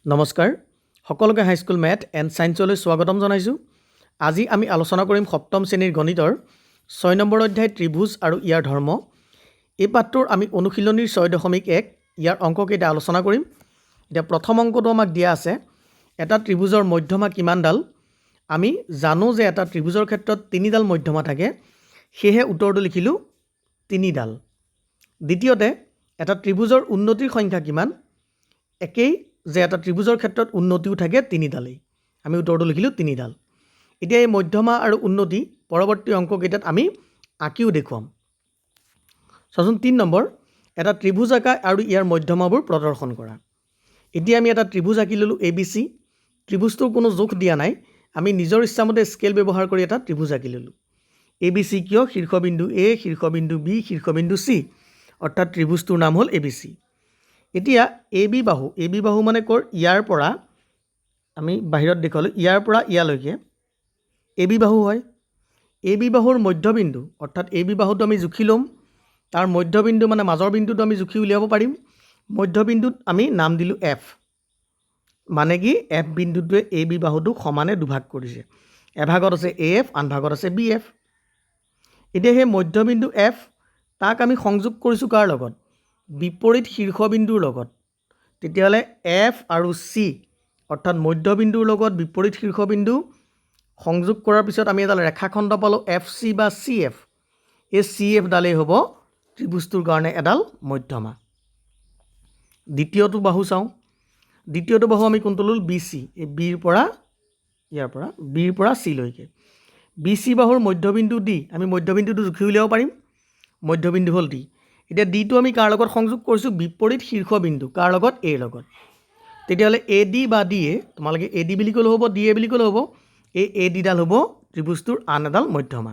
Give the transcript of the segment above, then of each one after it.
নমস্কাৰ সকলোকে high school math and ছায়েন্সলৈ স্বাগতম জনাইছোঁ। আজি আমি আলোচনা কৰিম সপ্তম শ্ৰেণীৰ গণিতৰ 6 নম্বৰ অধ্যায় ত্ৰিভুজ আৰু ইয়াৰ ধৰ্ম। এই পাঠটোৰ আমি অনুশীলনীৰ 6.1 ইয়াৰ অংককেইটা আলোচনা কৰিম। এতিয়া প্ৰথম অংকটো আমাক দিয়া আছে এটা ত্ৰিভুজৰ মধ্যমা কিমানডাল। আমি জানো যে এটা ত্ৰিভুজৰ ক্ষেত্ৰত তিনিডাল মধ্যমা থাকে, সেয়েহে উত্তৰটো লিখিলোঁ 3ডাল। দ্বিতীয়তে এটা ত্ৰিভুজৰ উন্নতিৰ সংখ্যা কিমান, একেই যে এটা ত্ৰিভুজৰ ক্ষেত্ৰত উন্নতিও থাকে তিনিডালেই, আমি উত্তৰটো লিখিলোঁ 3ডাল। এতিয়া এই মধ্যমা আৰু উন্নতি পৰৱৰ্তী অংককেইটাত আমি আঁকিও দেখুৱাম। চাচোন 3 নম্বৰ, এটা ত্ৰিভুজ আঁকা আৰু ইয়াৰ মধ্যমাবোৰ প্ৰদৰ্শন কৰা। এতিয়া আমি এটা ত্ৰিভুজ আঁকি ল'লোঁ ABC। ত্ৰিভুজটোৰ কোনো জোখ দিয়া নাই, আমি নিজৰ ইচ্ছামতে স্কেল ব্যৱহাৰ কৰি এটা ত্ৰিভুজ আঁকি ল'লোঁ। ABC কিয়, শীৰ্ষবিন্দু A, শীৰ্ষবিন্দু B, শীৰ্ষবিন্দু C, অৰ্থাৎ ত্ৰিভুজটোৰ নাম হ'ল ABC। এতিয়া AB বাহু মানে ক'ৰ, ইয়াৰ পৰা আমি বাহিৰত দেখুৱালোঁ, ইয়াৰ পৰা ইয়ালৈকে AB বাহু হয়। AB বাহুৰ মধ্যবিন্দু অৰ্থাৎ AB বাহুটো আমি জুখি ল'ম, তাৰ মধ্যবিন্দু মানে মাজৰ বিন্দুটো আমি জুখি উলিয়াব পাৰিম। মধ্যবিন্দুত আমি নাম দিলোঁ F, মানে কি F বিন্দুটোৱে AB বাহুটোক সমানে দুভাগ কৰিছে, এভাগত আছে AF, আন ভাগত আছে BF। এতিয়া সেই মধ্যবিন্দু F তাক আমি সংযোগ কৰিছোঁ কাৰ লগত, বিপৰীত শীৰ্ষবিন্দুৰ লগত। তেতিয়াহ'লে F আৰু C অৰ্থাৎ মধ্যবিন্দুৰ লগত বিপৰীত শীৰ্ষবিন্দু সংযোগ কৰাৰ পিছত আমি এডাল ৰেখাখণ্ড পালোঁ FC বা CF। এই CF ডালেই হ'ব ত্ৰিভুজটোৰ কাৰণে এডাল মধ্যমা। দ্বিতীয়টো বাহু চাওঁ। দ্বিতীয়টো বাহু আমি কোনটো ল'লোঁ, BC। এই Bৰ পৰা ইয়াৰ পৰা Bৰ পৰা C লৈকে BC বাহুৰ মধ্যবিন্দু D, আমি মধ্যবিন্দুটো জুখি উলিয়াব পাৰিম, মধ্যবিন্দু হ'ল D। এতিয়া ডিটো আমি কাৰ লগত সংযোগ কৰিছোঁ, বিপৰীত শীৰ্ষবিন্দু, কাৰ লগত, A লগত। তেতিয়াহ'লে AD বা DA, তোমালোকে AD বুলি ক'লেও হ'ব, DA বুলি ক'লেও হ'ব, এই AD ডাল হ'ব ত্ৰিভুজটোৰ আন এডাল মধ্যমা।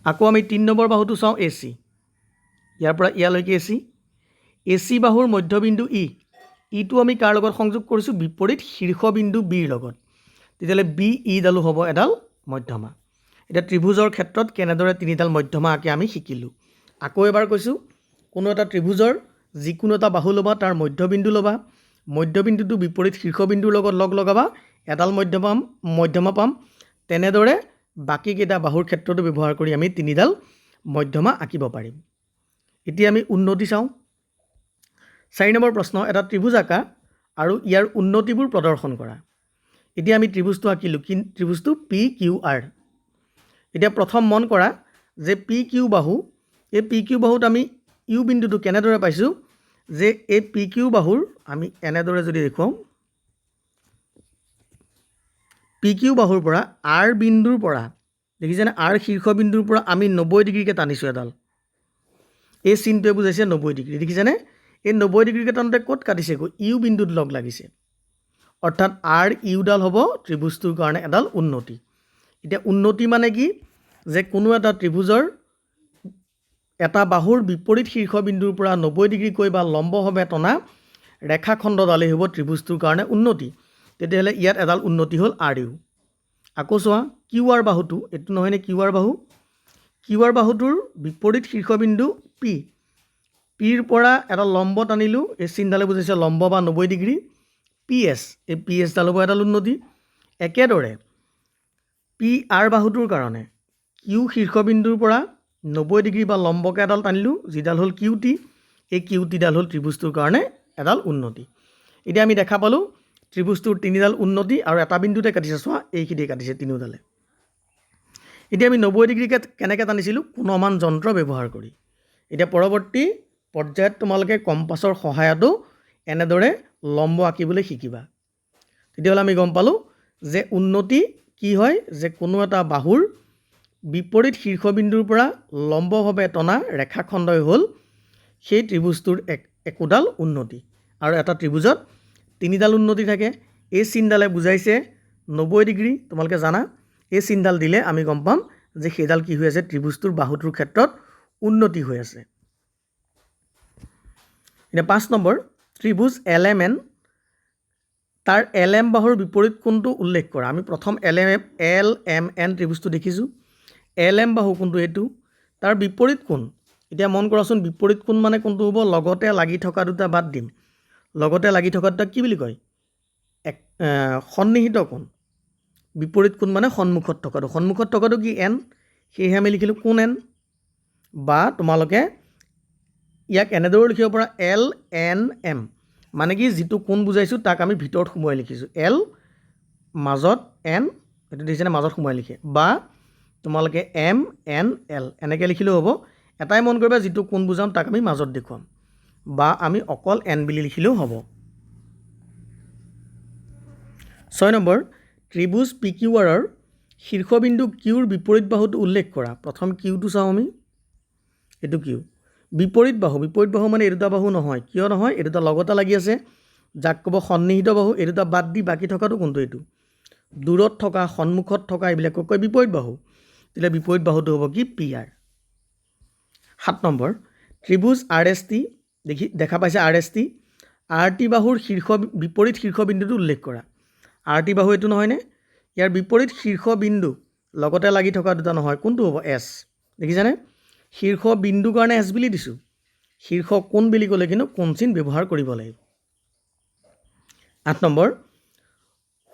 আকৌ আমি 3 নম্বৰ বাহুটো চাওঁ AC। ইয়াৰ পৰা ইয়ালৈকে AC বাহুৰ মধ্যবিন্দু E, ইটো আমি কাৰ লগত সংযোগ কৰিছোঁ, বিপৰীত শীৰ্ষবিন্দু Bৰ লগত। তেতিয়াহ'লে BE ডালো হ'ব এডাল মধ্যমা। এতিয়া ত্ৰিভুজৰ ক্ষেত্ৰত কেনেদৰে তিনিডাল মধ্যমা আঁকে আমি শিকিলোঁ। আকৌ এবাৰ কৈছোঁ, কোনো এটা ত্ৰিভুজৰ যিকোনো এটা বাহু ল'বা, তাৰ মধ্যবিন্দু ল'বা, মধ্যবিন্দুটো বিপৰীত শীৰ্ষবিন্দুৰ লগত লগ লগাবা, এডাল মধ্যমা পাম। তেনেদৰে বাকীকেইটা বাহুৰ ক্ষেত্ৰতো ব্যৱহাৰ কৰি আমি তিনিডাল মধ্যমা আঁকিব পাৰিম। এতিয়া আমি উন্নতি চাওঁ। 4 নম্বৰ প্ৰশ্ন, এটা ত্ৰিভুজ আঁকা আৰু ইয়াৰ উন্নতিবোৰ প্ৰদৰ্শন কৰা। এতিয়া আমি ত্ৰিভুজটো আঁকিলোঁ, ত্ৰিভুজটো PQR। এতিয়া প্ৰথম মন কৰা যে PQ বাহু, এই PQ বাহুত আমি ইউ বিন্দুটো কেনেদৰে পাইছোঁ, যে এই PQ বাহুৰ আমি এনেদৰে যদি দেখুৱাওঁ, PQ বাহুৰ পৰা R বিন্দুৰ পৰা দেখিছেনে, R শীৰ্ষবিন্দুৰ পৰা আমি 90 ডিগ্ৰীকৈ টানিছোঁ এডাল। এই চিনটোৱে বুজাইছে 90 ডিগ্ৰী, দেখিছেনে। এই 90 ডিগ্ৰীকৈ টানোতে ক'ত কাটিছে, ইউ বিন্দুত লগ লাগিছে, অৰ্থাৎ RU ডাল হ'ব ত্ৰিভুজটোৰ কাৰণে এডাল উন্নতি। এতিয়া উন্নতি মানে কি, যে কোনো এটা ত্ৰিভুজৰ এটা বাহুৰ বিপৰীত শীৰ্ষবিন্দুৰ পৰা 90 ডিগ্ৰীকৈ বা লম্বভাৱে টনা ৰেখাখণ্ডডালেই হ'ব ত্ৰিভুজটোৰ কাৰণে উন্নতি। তেতিয়াহ'লে ইয়াত এডাল উন্নতি হ'ল RU। আকৌ চোৱা QR বাহুটো, এইটো নহয়নে QR বাহু, QR বাহুটোৰ বিপৰীত শীৰ্ষবিন্দু Pৰ পৰা এটা লম্ব টানিলোঁ, এই চিনডালে বুজাইছে লম্ব বা 90 ডিগ্ৰী, PS, এই PS ডাল হ'ব এডাল উন্নতি। একেদৰে PR বাহুটোৰ কাৰণে Q শীৰ্ষবিন্দুৰ পৰা 90 ডিগ্ৰী বা লম্বকৈ এডাল টানিলোঁ, যিডাল হ'ল QT, এই QT ডাল হ'ল ত্ৰিভুজটোৰ কাৰণে এডাল উন্নতি। এতিয়া আমি দেখা পালোঁ ত্ৰিভুজটোৰ তিনিডাল উন্নতি আৰু এটা বিন্দুতে কাটিছে, চোৱা এইখিনিয়ে কাটিছে তিনিওডালে। এতিয়া আমি 90 ডিগ্ৰীকৈ কেনেকৈ টানিছিলোঁ, কোণমান যন্ত্ৰ ব্যৱহাৰ কৰি। এতিয়া পৰৱৰ্তী পৰ্যায়ত তোমালোকে কম্পাছৰ সহায়তো এনেদৰে লম্ব আঁকিবলৈ শিকিবা। তেতিয়াহ'লে আমি গম পালোঁ যে উন্নতি কি হয়, যে কোনো এটা বাহুৰ বিপৰীত শীৰ্ষবিন্দুৰ পৰা লম্বভাৱে টনা ৰেখাখণ্ডই হ'ল সেই ত্ৰিভুজটোৰ একোডাল উন্নতি। আৰু এটা ত্ৰিভুজত তিনিডাল উন্নতি থাকে। এই চিনডালে বুজাইছে 90 ডিগ্ৰী, তোমালোকে জানা, এই চিনডাল দিলে আমি গম পাম যে সেইডাল কি হৈ আছে, ত্ৰিভুজটোৰ বাহুটোৰ ক্ষেত্ৰত উন্নতি হৈ আছে। এতিয়া 5 নম্বৰ, ত্ৰিভুজ LMN, তাৰ LM বাহুৰ বিপৰীত কোণটো উল্লেখ কৰা। আমি প্ৰথম LMN ত্ৰিভুজটো দেখিছোঁ, LM বাহু কোনটো, এইটো, তাৰ বিপৰীত কোণ। এতিয়া মন কৰাচোন, বিপৰীত কোণ মানে কোনটো হ'ব, লগতে লাগি থকা দুটা বাদ দিম, লগতে লাগি থকা দুটাক কি বুলি কয় সন্নিহিত কোণ বিপৰীত কোণ মানে সন্মুখত থকাটো কি এন সেয়েহে আমি লিখিলোঁ কোণ এন বা তোমালোকে ইয়াক এনেদৰেও লিখিব পাৰা এল এন এম মানে কি যিটো কোণ বুজাইছোঁ তাক আমি ভিতৰত সোমোৱাই লিখিছোঁ এল মাজত এন এইটো দেখিছেনে মাজত সোমোৱাই লিখে বা তোমালোকে এম এন এল এনেকৈ লিখিলেও হ'ব এটাই মন কৰিবা যিটো কোণ বুজাম তাক আমি মাজত দেখুৱাম বা আমি অকল এন বুলি লিখিলেও হ'ব 6 নম্বৰ ত্ৰিভুজ পি কিউ আৰৰ শীৰ্ষবিন্দু কিউৰ বিপৰীত বাহুটো উল্লেখ কৰা প্ৰথম কিউটো চাওঁ আমি এইটো কিউ বিপৰীত বাহু মানে এই দুটা বাহু নহয় কিয় নহয় এই দুটা লগতে লাগি আছে যাক ক'ব সন্নিহিত বাহু এই দুটা বাদ দি বাকী থকাটো কোনটো এইটো দূৰত থকা সন্মুখত থকা এইবিলাকক কয় বিপৰীত বাহু তেতিয়া বিপৰীত বাহুটো হ'ব কি পি আৰ 7 নম্বৰ ত্ৰিভুজ আৰ এছ টি দেখা পাইছে R S T R T বাহুৰ বিপৰীত শীৰ্ষবিন্দুটো উল্লেখ কৰা আৰ টি বাহু এইটো নহয়নে ইয়াৰ বিপৰীত শীৰ্ষবিন্দু লগতে লাগি থকা দুটা নহয় কোনটো হ'ব এছ দেখিছানে শীৰ্ষবিন্দুৰ কাৰণে এছ বুলি দিছোঁ শীৰ্ষ কোণ বুলি ক'লে কিন্তু কোণ চিন ব্যৱহাৰ কৰিব লাগিব 8 নম্বৰ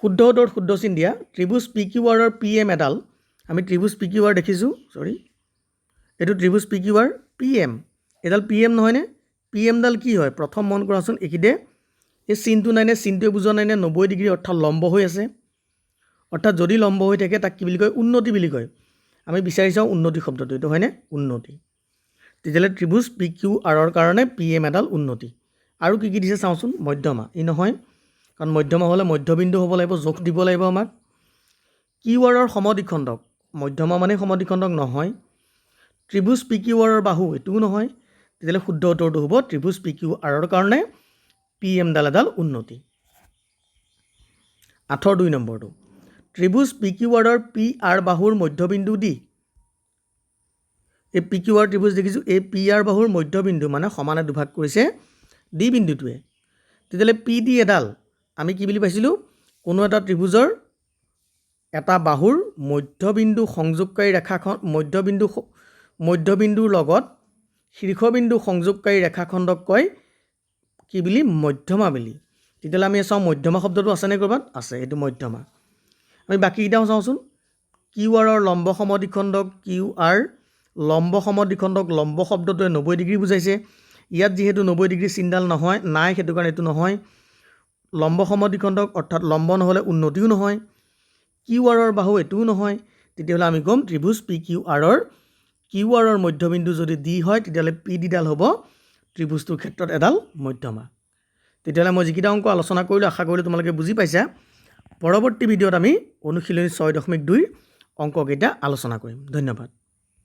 শুদ্ধ উত্তৰত শুদ্ধ চিন দিয়া ত্ৰিভুজ পি কিউ আৰৰ পি এম এডাল আমি ত্ৰিভুজ পি কিউ আৰ দেখিছোঁ এইটো ত্ৰিভুজ P Q R P M এডাল পি এম নহয়নে পি এমডাল কি হয় প্ৰথম মন কৰাচোন এইখিনিতে এই চিনটো নাইনে চিনটোৱে বুজোৱা নাইনে 90 ডিগ্ৰী অৰ্থাৎ লম্ব হৈ আছে অৰ্থাৎ যদি লম্ব হৈ থাকে তাক কি বুলি কয় উন্নতি বুলি কয় আমি বিচাৰি চাওঁ উন্নতি শব্দটো এইটো হয়নে উন্নতি তেতিয়াহ'লে ত্ৰিভুজ পি কিউ আৰৰ কাৰণে পি এম এডাল উন্নতি আৰু কি দিছে চাওঁচোন মধ্যমা ই নহয় কাৰণ মধ্যমা হ'লে মধ্যবিন্দু হ'ব লাগিব জোখ দিব লাগিব আমাক কিউ আৰৰ সমদ্বিখণ্ডক মধ্যমা মানে সমদ্বিখণ্ডক নহয় ত্ৰিভুজ পি কিউ আৰৰ বাহু এইটোও নহয় তেতিয়াহ'লে শুদ্ধ উত্তৰটো হ'ব ত্ৰিভুজ পি কিউ আৰৰ কাৰণে পি এমডাল এডাল উন্নতি 8 2 নম্বৰটো ত্ৰিভুজ পি কিউ আৰৰ পি আৰ বাহুৰ মধ্যবিন্দু দি এই পি কিউ আৰ ত্ৰিভুজ দেখিছোঁ এই পি আৰ বাহুৰ মধ্যবিন্দু মানে সমানে দুভাগ কৰিছে ডি বিন্দুটোৱে তেতিয়াহ'লে পি ডি এডাল আমি কি বুলি পাইছিলোঁ কোনো এটা ত্ৰিভুজৰ এটা বাহুৰ মধ্যবিন্দু সংযোগকাৰী ৰেখাখন মধ্যবিন্দুৰ লগত শীৰ্ষবিন্দু সংযোগকাৰী ৰেখাখণ্ডক কয় কি বুলি মধ্যমা বুলি তেতিয়াহ'লে আমি চাওঁ মধ্যমা শব্দটো আছেনে ক'ৰবাত আছে এইটো মধ্যমা আমি বাকীকেইটাও চাওঁচোন কিউ আৰৰ লম্ব সমদ্বিখণ্ডক কিউ আৰ লম্ব সমদ্বিখণ্ডক লম্ব শব্দটোৱে 90 ডিগ্ৰী বুজাইছে ইয়াত যিহেতু 90 ডিগ্ৰী চিনডাল নহয় নাই সেইটো কাৰণে এইটো নহয় লম্ব সমদ্বিখণ্ডক অৰ্থাৎ লম্ব নহ'লে উন্নতিও নহয় কিউ আৰৰ বাহু এইটোও নহয় তেতিয়াহ'লে আমি ক'ম ত্ৰিভুজ পি কিউ আৰৰ মধ্যবিন্দু যদি ডি হয় তেতিয়াহ'লে পি ডিডাল হ'ব ত্ৰিভুজটোৰ ক্ষেত্ৰত এডাল মধ্যমা তেতিয়াহ'লে মই যিকেইটা অংক আলোচনা কৰিলোঁ আশা কৰিলোঁ তোমালোকে বুজি পাইছা পৰৱৰ্তী ভিডিঅ'ত আমি অনুশীলনী 6.2 অংককেইটা আলোচনা কৰিম ধন্যবাদ